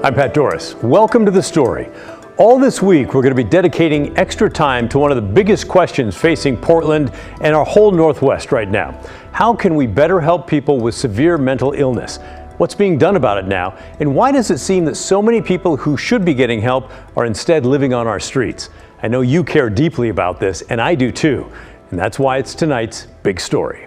I'm Pat Doris. Welcome to The Story. All this week, we're going to be dedicating extra time to one of the biggest questions facing Portland and our whole Northwest right now. How can we better help people with severe mental illness? What's being done about it now? And why does it seem that so many people who should be getting help are instead living on our streets? I know you care deeply about this, and I do too. And that's why it's tonight's big story.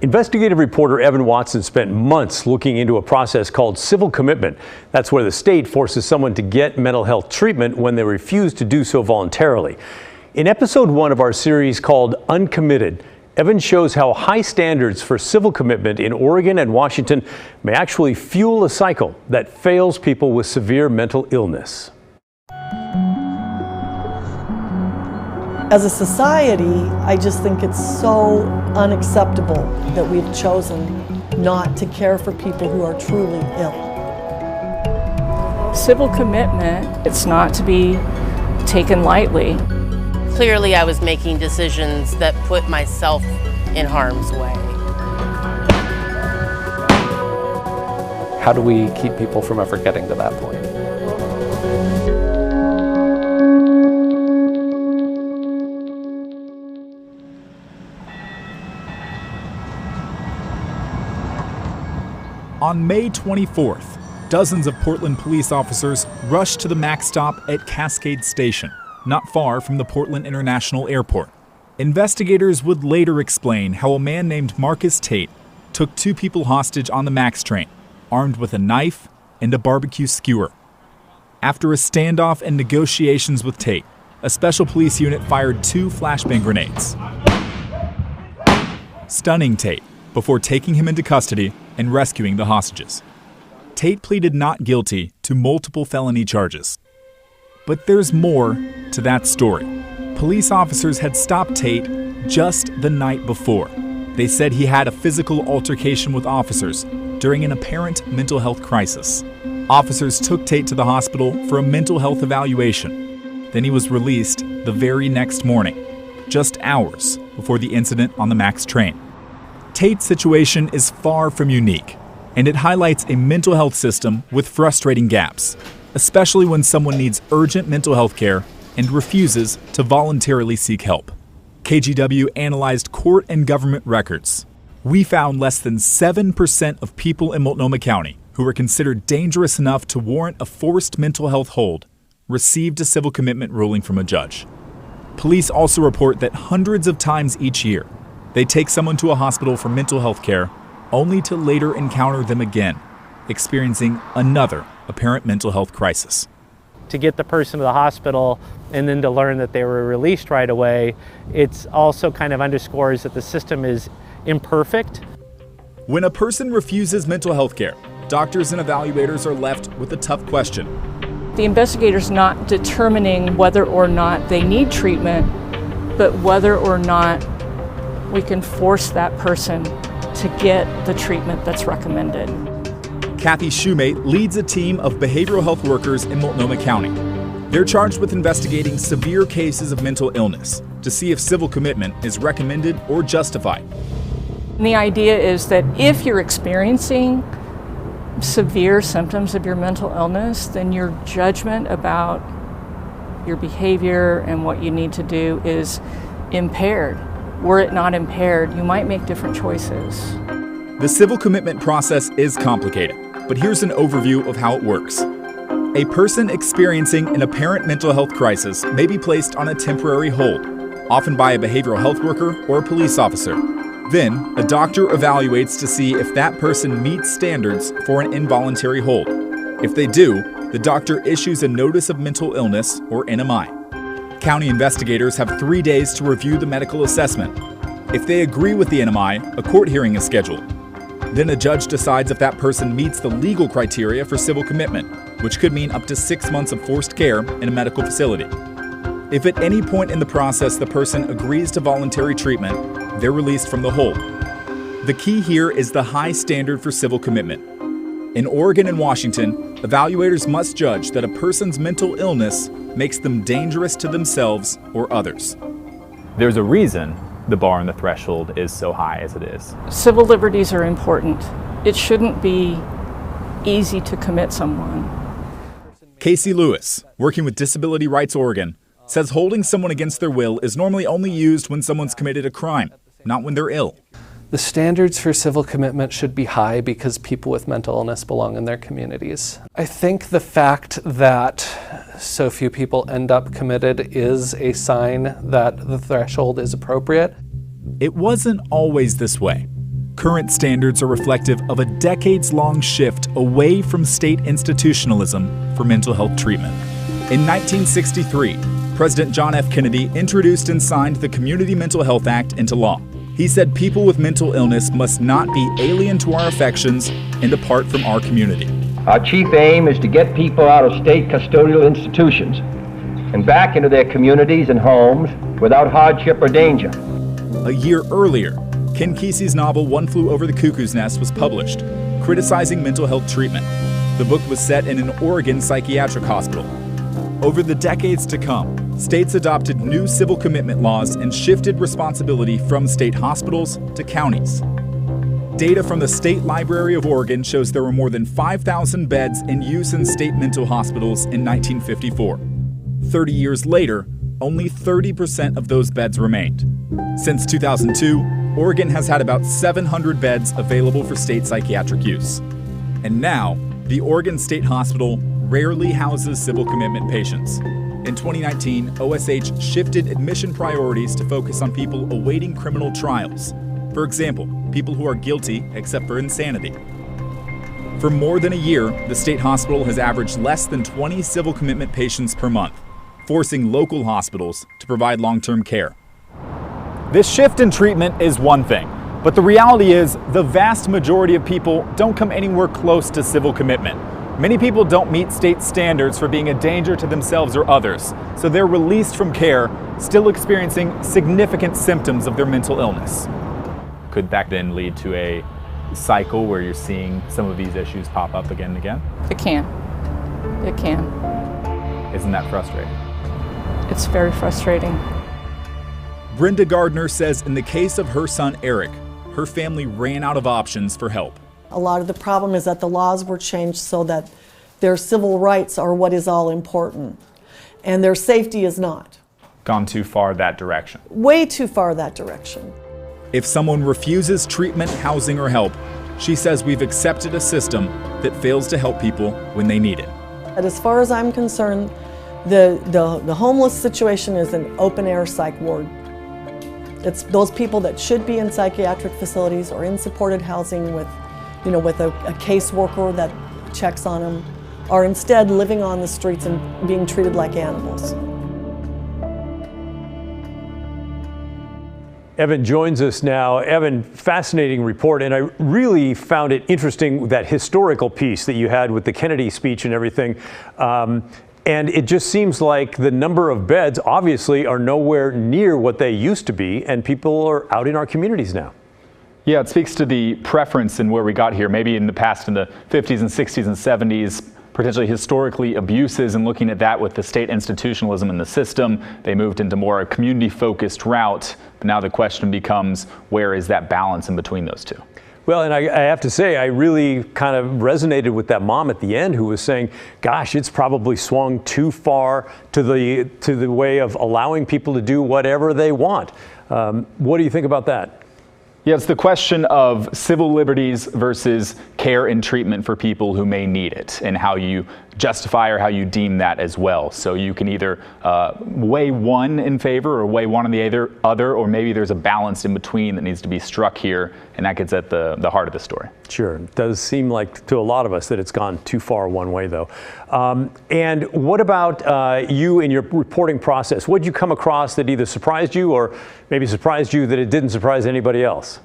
Investigative reporter Evan Watson spent months looking into a process called civil commitment. That's where the state forces someone to get mental health treatment when they refuse to do so voluntarily. In episode 1 of our series called Uncommitted, Evan shows how high standards for civil commitment in Oregon and Washington may actually fuel a cycle that fails people with severe mental illness. As a society, I just think it's so unacceptable that we've chosen not to care for people who are truly ill. Civil commitment, it's not to be taken lightly. Clearly, I was making decisions that put myself in harm's way. How do we keep people from ever getting to that point? On May 24th, dozens of Portland police officers rushed to the MAX stop at Cascade Station, not far from the Portland International Airport. Investigators would later explain how a man named Marcus Tate took 2 people hostage on the MAX train, armed with a knife and a barbecue skewer. After a standoff and negotiations with Tate, a special police unit fired 2 flashbang grenades, stunning Tate before taking him into custody and rescuing the hostages. Tate pleaded not guilty to multiple felony charges. But there's more to that story. Police officers had stopped Tate just the night before. They said he had a physical altercation with officers during an apparent mental health crisis. Officers took Tate to the hospital for a mental health evaluation. Then he was released the very next morning, just hours before the incident on the MAX train. Tate's situation is far from unique, and it highlights a mental health system with frustrating gaps, especially when someone needs urgent mental health care and refuses to voluntarily seek help. KGW analyzed court and government records. We found less than 7% of people in Multnomah County who were considered dangerous enough to warrant a forced mental health hold received a civil commitment ruling from a judge. Police also report that hundreds of times each year, they take someone to a hospital for mental health care only to later encounter them again, experiencing another apparent mental health crisis. To get the person to the hospital and then to learn that they were released right away, it's also kind of underscores that the system is imperfect. When a person refuses mental health care, doctors and evaluators are left with a tough question. The investigator's not determining whether or not they need treatment, but whether or not we can force that person to get the treatment that's recommended. Kathy Shoemate leads a team of behavioral health workers in Multnomah County. They're charged with investigating severe cases of mental illness to see if civil commitment is recommended or justified. And the idea is that if you're experiencing severe symptoms of your mental illness, then your judgment about your behavior and what you need to do is impaired. Were it not impaired, you might make different choices. The civil commitment process is complicated, but here's an overview of how it works. A person experiencing an apparent mental health crisis may be placed on a temporary hold, often by a behavioral health worker or a police officer. Then, a doctor evaluates to see if that person meets standards for an involuntary hold. If they do, the doctor issues a notice of mental illness, or NMI. County investigators have 3 days to review the medical assessment. If they agree with the NMI, a court hearing is scheduled. Then a judge decides if that person meets the legal criteria for civil commitment, which could mean up to 6 months of forced care in a medical facility. If at any point in the process the person agrees to voluntary treatment, they're released from the hold. The key here is the high standard for civil commitment. In Oregon and Washington, evaluators must judge that a person's mental illness makes them dangerous to themselves or others. There's a reason the bar and the threshold is so high as it is? Civil liberties are important. It shouldn't be easy to commit someone. Casey Lewis, working with Disability Rights Oregon, says holding someone against their will is normally only used when someone's committed a crime, not when they're ill. The standards for civil commitment should be high because people with mental illness belong in their communities. I think the fact that so few people end up committed is a sign that the threshold is appropriate. It wasn't always this way. Current standards are reflective of a decades-long shift away from state institutionalism for mental health treatment. In 1963, President John F. Kennedy introduced and signed the Community Mental Health Act into law. He said people with mental illness must not be alien to our affections and apart from our community. Our chief aim is to get people out of state custodial institutions and back into their communities and homes without hardship or danger. A year earlier, Ken Kesey's novel One Flew Over the Cuckoo's Nest was published, criticizing mental health treatment. The book was set in an Oregon psychiatric hospital. Over the decades to come, states adopted new civil commitment laws and shifted responsibility from state hospitals to counties. Data from the State Library of Oregon shows there were more than 5,000 beds in use in state mental hospitals in 1954. 30 years later, only 30% of those beds remained. Since 2002, Oregon has had about 700 beds available for state psychiatric use. And now, the Oregon State Hospital rarely houses civil commitment patients. In 2019, OSH shifted admission priorities to focus on people awaiting criminal trials. For example, people who are guilty except for insanity. For more than a year, the state hospital has averaged less than 20 civil commitment patients per month, forcing local hospitals to provide long-term care. This shift in treatment is one thing, but the reality is the vast majority of people don't come anywhere close to civil commitment. Many people don't meet state standards for being a danger to themselves or others, so they're released from care, still experiencing significant symptoms of their mental illness. Could that then lead to a cycle where you're seeing some of these issues pop up again and again? It can. It can. Isn't that frustrating? It's very frustrating. Brenda Gardner says in the case of her son Eric, her family ran out of options for help. A lot of the problem is that the laws were changed so that their civil rights are what is all important, and their safety is not. Gone too far that direction. Way too far that direction. If someone refuses treatment, housing, or help, she says we've accepted a system that fails to help people when they need it. But as far as I'm concerned, the homeless situation is an open-air psych ward. It's those people that should be in psychiatric facilities or in supported housing with a caseworker that checks on them, are instead living on the streets and being treated like animals. Evan joins us now. Evan, fascinating report, and I really found it interesting, that historical piece that you had with the Kennedy speech and everything. And it just seems like the number of beds obviously are nowhere near what they used to be, and people are out in our communities now. Yeah, it speaks to the preference in where we got here. Maybe in the past, in the 50s and 60s and 70s, potentially historically abuses, and looking at that with the state institutionalism in the system, they moved into more a community-focused route. But now the question becomes, where is that balance in between those two? Well, and I have to say, I really kind of resonated with that mom at the end who was saying, gosh, it's probably swung too far to the way of allowing people to do whatever they want. What do you think about that? Yeah, it's the question of civil liberties versus care and treatment for people who may need it, and how you justify or how you deem that as well. So you can either weigh one in favor or weigh one on the other, or maybe there's a balance in between that needs to be struck here, and that gets at the heart of the story. Sure. It does seem like to a lot of us that it's gone too far one way, though. And what about you in your reporting process? What did you come across that either surprised you or maybe surprised you that it didn't surprise anybody else?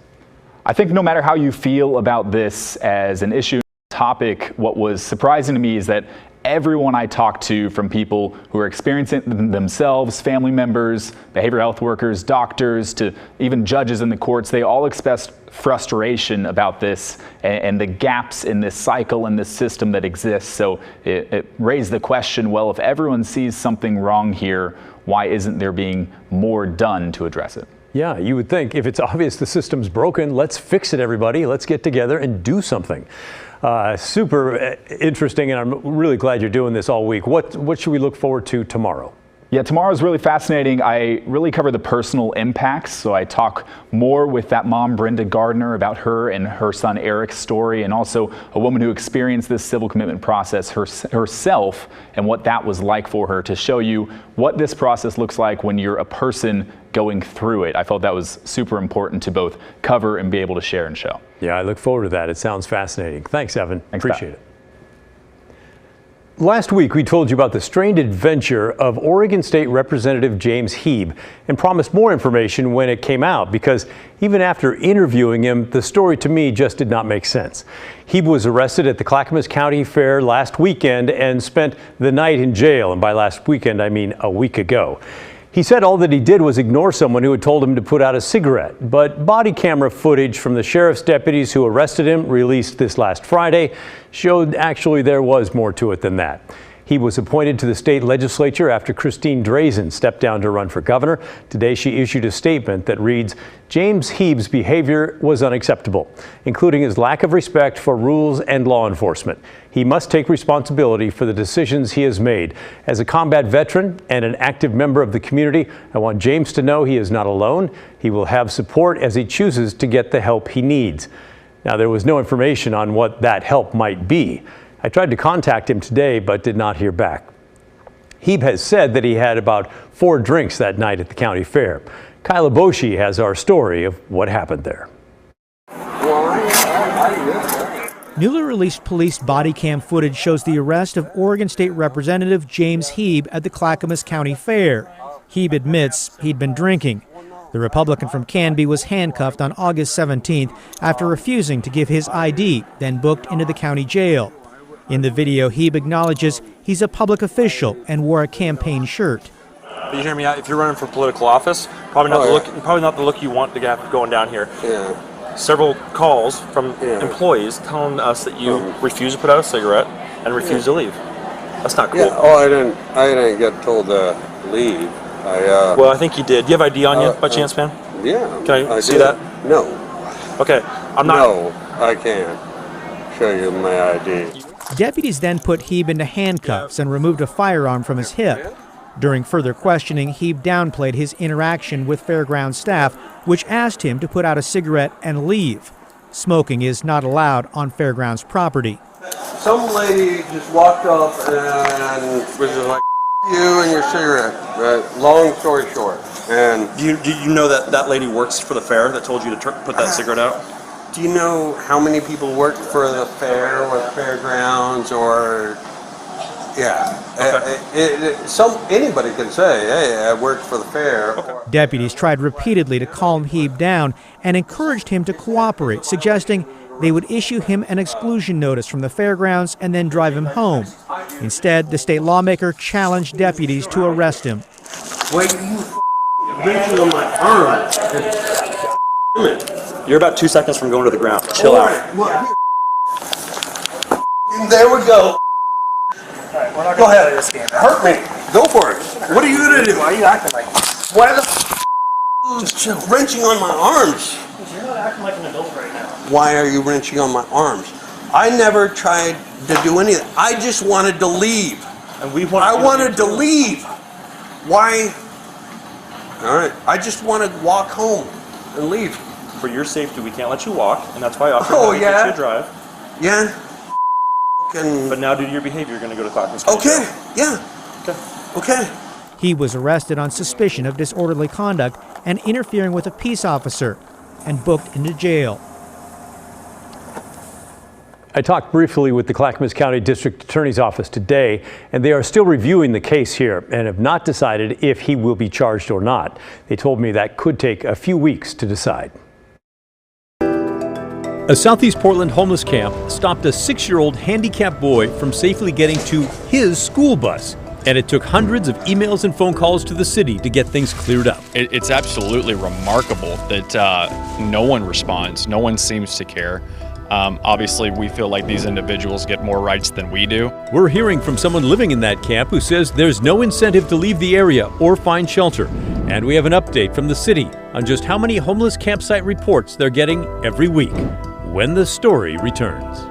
I think no matter how you feel about this as an issue, topic, what was surprising to me is that everyone I talked to, from people who are experiencing it themselves, family members, behavioral health workers, doctors, to even judges in the courts, they all expressed frustration about this and the gaps in this cycle and this system that exists. So it raised the question, well, if everyone sees something wrong here, why isn't there being more done to address it? Yeah, you would think if it's obvious the system's broken, let's fix it, everybody. Let's get together and do something. Super interesting, and I'm really glad you're doing this all week. What should we look forward to tomorrow? Yeah, tomorrow's really fascinating. I really cover the personal impacts, so I talk more with that mom, Brenda Gardner, about her and her son Eric's story, and also a woman who experienced this civil commitment process herself and what that was like for her, to show you what this process looks like when you're a person going through it. I felt that was super important to both cover and be able to share and show. Yeah, I look forward to that. It sounds fascinating. Thanks, Evan. Thanks, appreciate it. Last week, we told you about the strange adventure of Oregon State Representative James Hebe and promised more information when it came out, because even after interviewing him, the story to me just did not make sense. Hebe was arrested at the Clackamas County Fair last weekend and spent the night in jail. And by last weekend, I mean a week ago. He said all that he did was ignore someone who had told him to put out a cigarette. But body camera footage from the sheriff's deputies who arrested him, released this last Friday, showed actually there was more to it than that. He was appointed to the state legislature after Christine Drazen stepped down to run for governor. Today she issued a statement that reads, James Hebe's behavior was unacceptable, including his lack of respect for rules and law enforcement. He must take responsibility for the decisions he has made. As a combat veteran and an active member of the community, I want James to know he is not alone. He will have support as he chooses to get the help he needs. Now, there was no information on what that help might be. I tried to contact him today, but did not hear back. Hebe has said that he had about 4 drinks that night at the county fair. Kyla Boshi has our story of what happened there. Newly released police body cam footage shows the arrest of Oregon State Representative James Hebe at the Clackamas County Fair. Hebe admits he'd been drinking. The Republican from Canby was handcuffed on August 17th after refusing to give his ID, then booked into the county jail. In the video, Hebe acknowledges he's a public official and wore a campaign shirt. You hear me out? If you're running for political office, probably not the look you want to get going down here. Yeah. Several calls from employees telling us that you refuse to put out a cigarette and refuse to leave. That's not cool. Yeah. Oh, I didn't get told to leave. Well, I think you did. Do you have ID on you by chance, man? Yeah. Can I see that? No. Okay. No, I can't show you my ID. Deputies then put Hebe into handcuffs and removed a firearm from his hip. During further questioning, Hebe downplayed his interaction with fairground staff, which asked him to put out a cigarette and leave. Smoking is not allowed on fairgrounds property. Some lady just walked up and was just like, you and your cigarette. Right? Long story short. And Do you know that lady works for the fair that told you to put that cigarette out? do you know how many people work for the fair or the fairgrounds or? Yeah, okay. Anybody can say, hey, I work for the fair. Okay. Deputies tried repeatedly to calm Hebe down and encouraged him to cooperate, suggesting they would issue him an exclusion notice from the fairgrounds and then drive him home. Instead, the state lawmaker challenged deputies to arrest him. Wait, you reaching on my arm. You're about 2 seconds from going to the ground. Chill out. Well, there we go. Alright, we're not Go gonna ahead. play this game. Hurt me. Go for it. What are you gonna do? Why are you acting like Why the just chill. Wrenching on my arms? You're not acting like an adult right now. Why are you wrenching on my arms? I never tried to do anything. I just wanted to leave. And we I wanted to leave. Why? All right. I just wanted to walk home and leave. For your safety, we can't let you walk, and that's why I offered Oh, to yeah? let you drive. Yeah. But now, due to your behavior, you're going to go to Clackamas County Okay. Jail. Yeah. Okay. Okay. He was arrested on suspicion of disorderly conduct and interfering with a peace officer and booked into jail. I talked briefly with the Clackamas County District Attorney's Office today, and they are still reviewing the case here and have not decided if he will be charged or not. They told me that could take a few weeks to decide. A Southeast Portland homeless camp stopped a 6-year-old handicapped boy from safely getting to his school bus. And it took hundreds of emails and phone calls to the city to get things cleared up. It's absolutely remarkable that no one responds. No one seems to care. Obviously, we feel like these individuals get more rights than we do. We're hearing from someone living in that camp who says there's no incentive to leave the area or find shelter. And we have an update from the city on just how many homeless campsite reports they're getting every week when the story returns.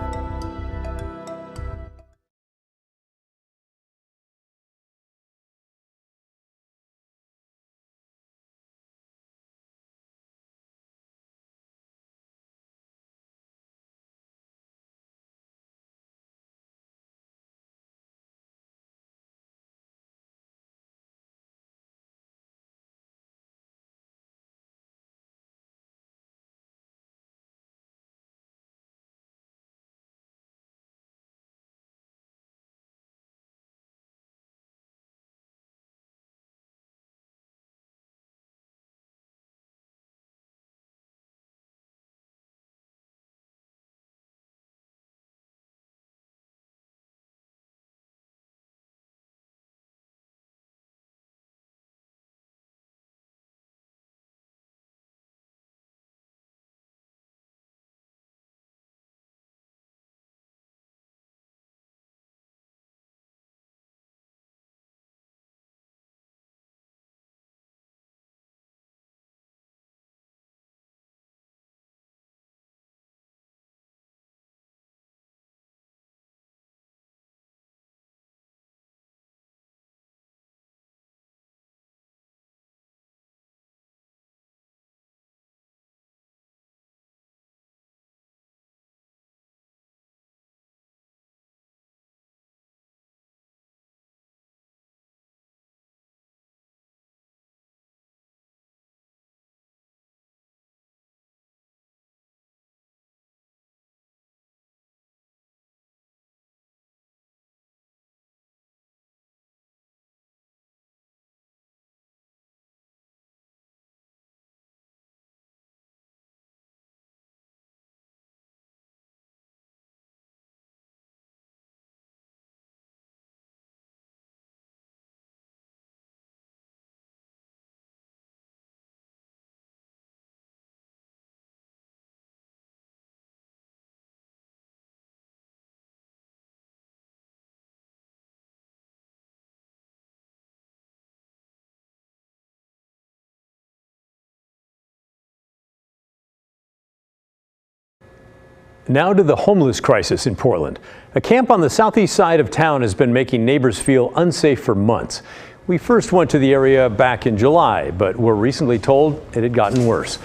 Now to the homeless crisis in Portland. A camp on the southeast side of town has been making neighbors feel unsafe for months. We first went to the area back in July, but were recently told it had gotten worse.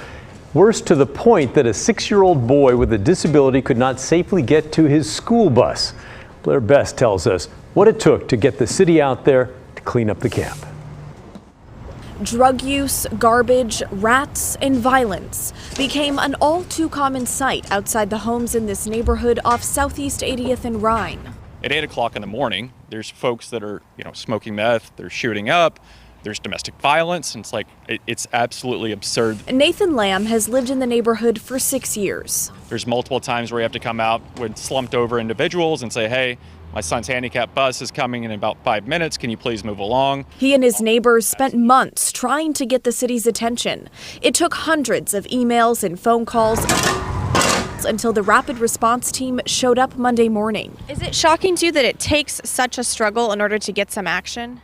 Worse to the point that a 6-year-old boy with a disability could not safely get to his school bus. Blair Best tells us what it took to get the city out there to clean up the camp. Drug use, garbage, rats, and violence became an all too common sight outside the homes in this neighborhood off Southeast 80th and Rhine. At 8 o'clock in the morning, there's folks that are, smoking meth, they're shooting up, there's domestic violence, and it's absolutely absurd. Nathan Lamb has lived in the neighborhood for 6 years. There's multiple times where you have to come out with slumped over individuals and say, hey, my son's handicap bus is coming in about 5 minutes. Can you please move along? He and his neighbors spent months trying to get the city's attention. It took hundreds of emails and phone calls until the rapid response team showed up Monday morning. Is it shocking to you that it takes such a struggle in order to get some action?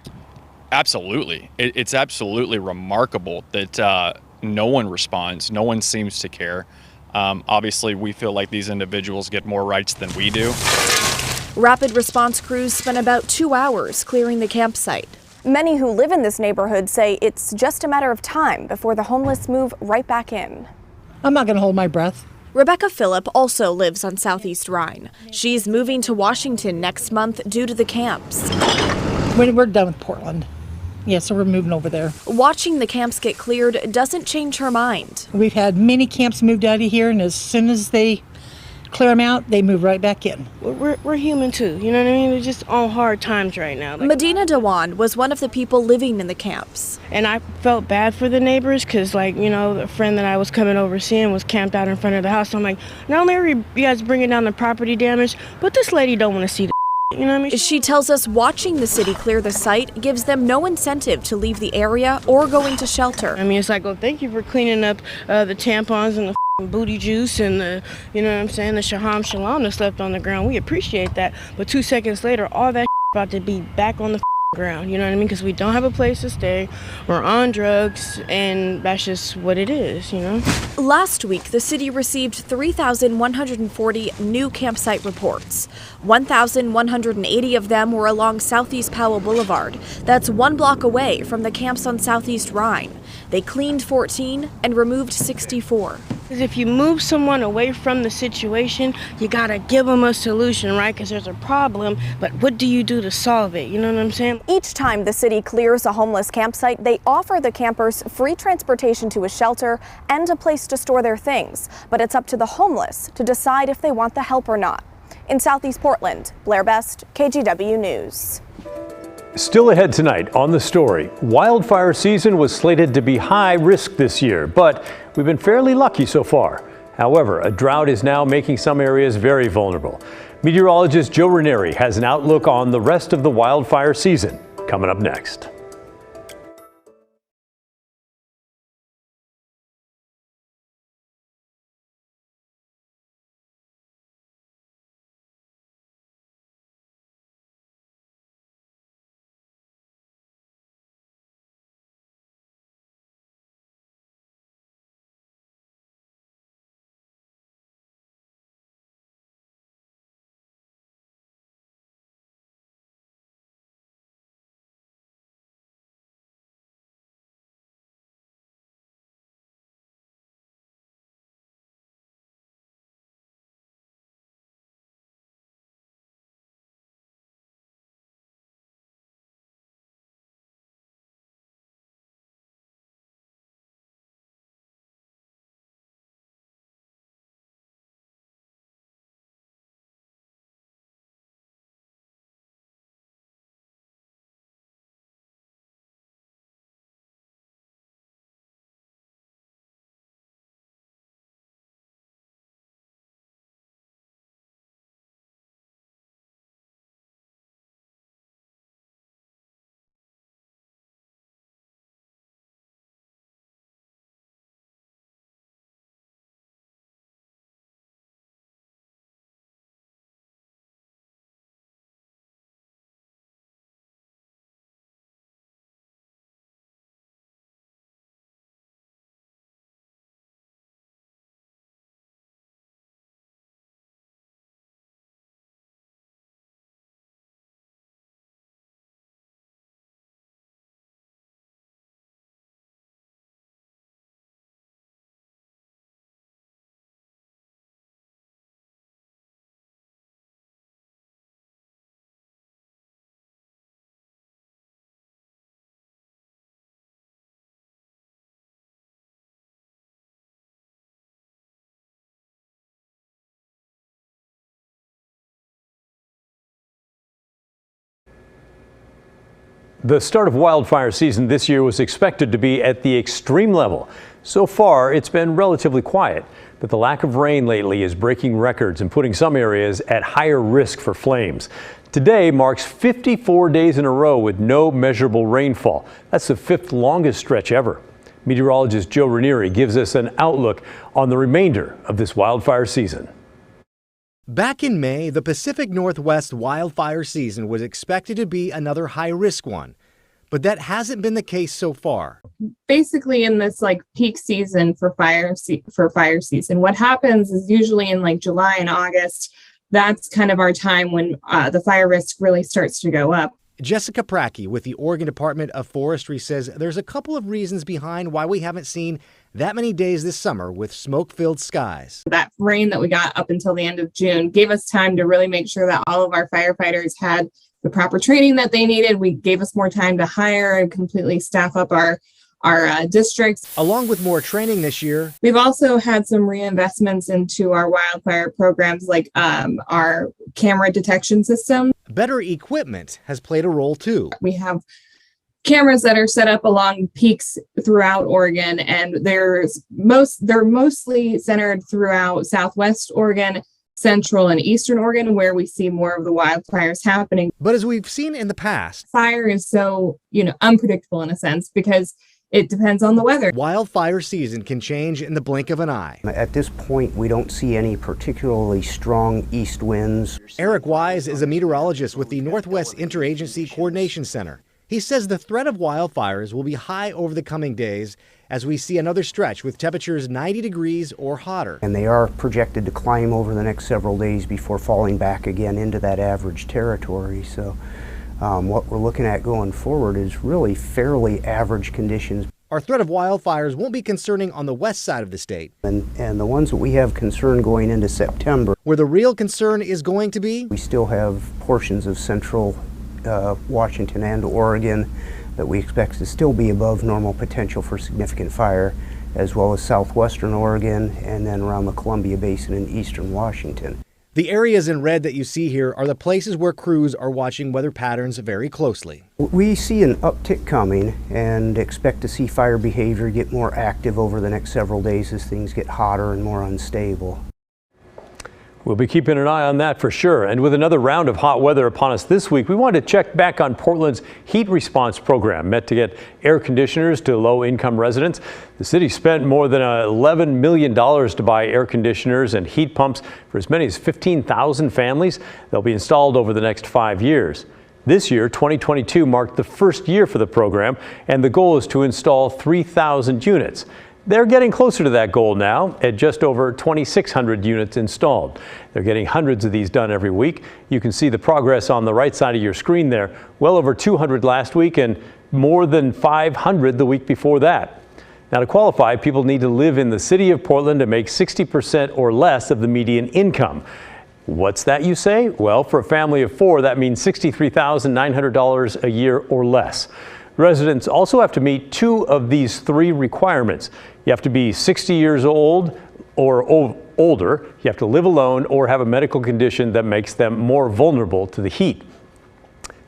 Absolutely. It's absolutely remarkable that no one responds. No one seems to care. Obviously, we feel like these individuals get more rights than we do. Rapid response crews spent about 2 hours clearing the campsite. Many who live in this neighborhood say it's just a matter of time before the homeless move right back in. I'm not going to hold my breath. Rebecca Phillip also lives on Southeast Rhine. She's moving to Washington next month due to the camps. We're done with Portland. Yeah, so we're moving over there. Watching the camps get cleared doesn't change her mind. We've had many camps moved out of here, and as soon as they clear them out, they move right back in. We're human too, you know what I mean? We're just on hard times right now. Medina Dewan was one of the people living in the camps. And I felt bad for the neighbors because, the friend that I was coming over seeing was camped out in front of the house. So I'm like, not only are you guys bringing down the property damage, but this lady don't want to see the you know what I mean? She tells us watching the city clear the site gives them no incentive to leave the area or go into shelter. I mean, it's like, well, thank you for cleaning up the tampons and the booty juice and the, you know what I'm saying, the shaham shalom that's left on the ground. We appreciate that. But 2 seconds later, all that about to be back on the ground. You know what I mean? Because we don't have a place to stay. We're on drugs, and that's just what it is, you know? Last week, the city received 3,140 new campsite reports. 1,180 of them were along Southeast Powell Boulevard. That's 1 block away from the camps on Southeast Rhine. They cleaned 14 and removed 64. If you move someone away from the situation, you gotta give them a solution, right? Because there's a problem, but what do you do to solve it? You know what I'm saying? Each time the city clears a homeless campsite, they offer the campers free transportation to a shelter and a place to store their things. But it's up to the homeless to decide if they want the help or not. In Southeast Portland, Blair Best, KGW News. Still ahead tonight on The Story, wildfire season was slated to be high risk this year, but we've been fairly lucky so far. However, a drought is now making some areas very vulnerable. Meteorologist Joe Ranieri has an outlook on the rest of the wildfire season coming up next. The start of wildfire season this year was expected to be at the extreme level. So far, it's been relatively quiet, but the lack of rain lately is breaking records and putting some areas at higher risk for flames. Today marks 54 days in a row with no measurable rainfall. That's the 5th longest stretch ever. Meteorologist Joe Ranieri gives us an outlook on the remainder of this wildfire season. Back in May, the Pacific Northwest wildfire season was expected to be another high-risk one, but that hasn't been the case so far. Basically, in this peak season for fire season, what happens is usually in July and August, that's kind of our time when the fire risk really starts to go up. Jessica Pracky with the Oregon Department of Forestry says there's a couple of reasons behind why we haven't seen that many days this summer with smoke-filled skies. That rain that we got up until the end of June gave us time to really make sure that all of our firefighters had the proper training that they needed. We gave us more time to hire and completely staff up our districts. Along with more training this year, we've also had some reinvestments into our wildfire programs, like our camera detection system. Better equipment has played a role too. We have cameras that are set up along peaks throughout Oregon, and they're mostly centered throughout Southwest Oregon, Central and Eastern Oregon, where we see more of the wildfires happening. But as we've seen in the past, fire is so, unpredictable in a sense, because It depends on the weather. Wildfire season can change in the blink of an eye. At this point, we don't see any particularly strong east winds. Eric Wise is a meteorologist with the Northwest Interagency Coordination Center. He says the threat of wildfires will be high over the coming days as we see another stretch with temperatures 90 degrees or hotter. And they are projected to climb over the next several days before falling back again into that average territory. So what we're looking at going forward is really fairly average conditions. Our threat of wildfires won't be concerning on the west side of the state. And the ones that we have concern going into September. Where the real concern is going to be? We still have portions of central Washington and Oregon that we expect to still be above normal potential for significant fire, as well as southwestern Oregon and then around the Columbia Basin in eastern Washington. The areas in red that you see here are the places where crews are watching weather patterns very closely. We see an uptick coming and expect to see fire behavior get more active over the next several days as things get hotter and more unstable. We'll be keeping an eye on that for sure. And with another round of hot weather upon us this week, we wanted to check back on Portland's heat response program, meant to get air conditioners to low-income residents. The city spent more than $11 million to buy air conditioners and heat pumps for as many as 15,000 families. They'll be installed over the next 5 years. This year, 2022, marked the first year for the program, and the goal is to install 3,000 units. They're getting closer to that goal now at just over 2,600 units installed. They're getting hundreds of these done every week. You can see the progress on the right side of your screen there. Well over 200 last week and more than 500 the week before that. Now, to qualify, people need to live in the city of Portland and make 60% or less of the median income. What's that, you say? Well, for a family of four, that means $63,900 a year or less. Residents also have to meet two of these three requirements. You have to be 60 years old or older, you have to live alone, or have a medical condition that makes them more vulnerable to the heat.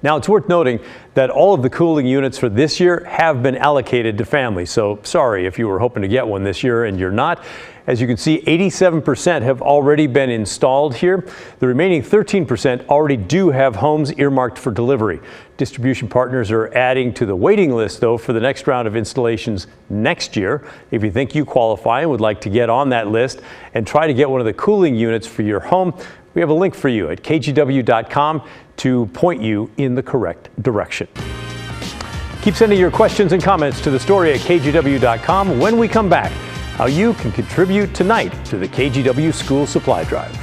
Now, it's worth noting that all of the cooling units for this year have been allocated to families. So sorry if you were hoping to get one this year and you're not. As you can see, 87% have already been installed here. The remaining 13% already do have homes earmarked for delivery. Distribution partners are adding to the waiting list, though, for the next round of installations next year. If you think you qualify and would like to get on that list and try to get one of the cooling units for your home, we have a link for you at kgw.com to point you in the correct direction. Keep sending your questions and comments to the story at kgw.com. When we come back, how you can contribute tonight to the KGW School Supply Drive.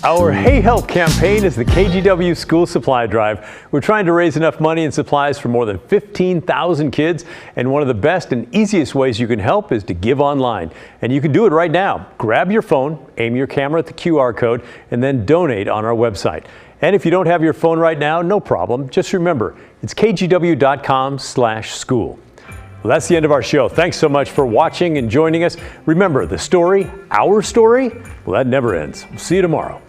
Our Hey Help campaign is the KGW School Supply Drive. We're trying to raise enough money and supplies for more than 15,000 kids, and one of the best and easiest ways you can help is to give online. And you can do it right now. Grab your phone, aim your camera at the QR code, and then donate on our website. And if you don't have your phone right now, no problem. Just remember, it's kgw.com/school. Well, that's the end of our show. Thanks so much for watching and joining us. Remember, the story, our story, well, that never ends. We'll see you tomorrow.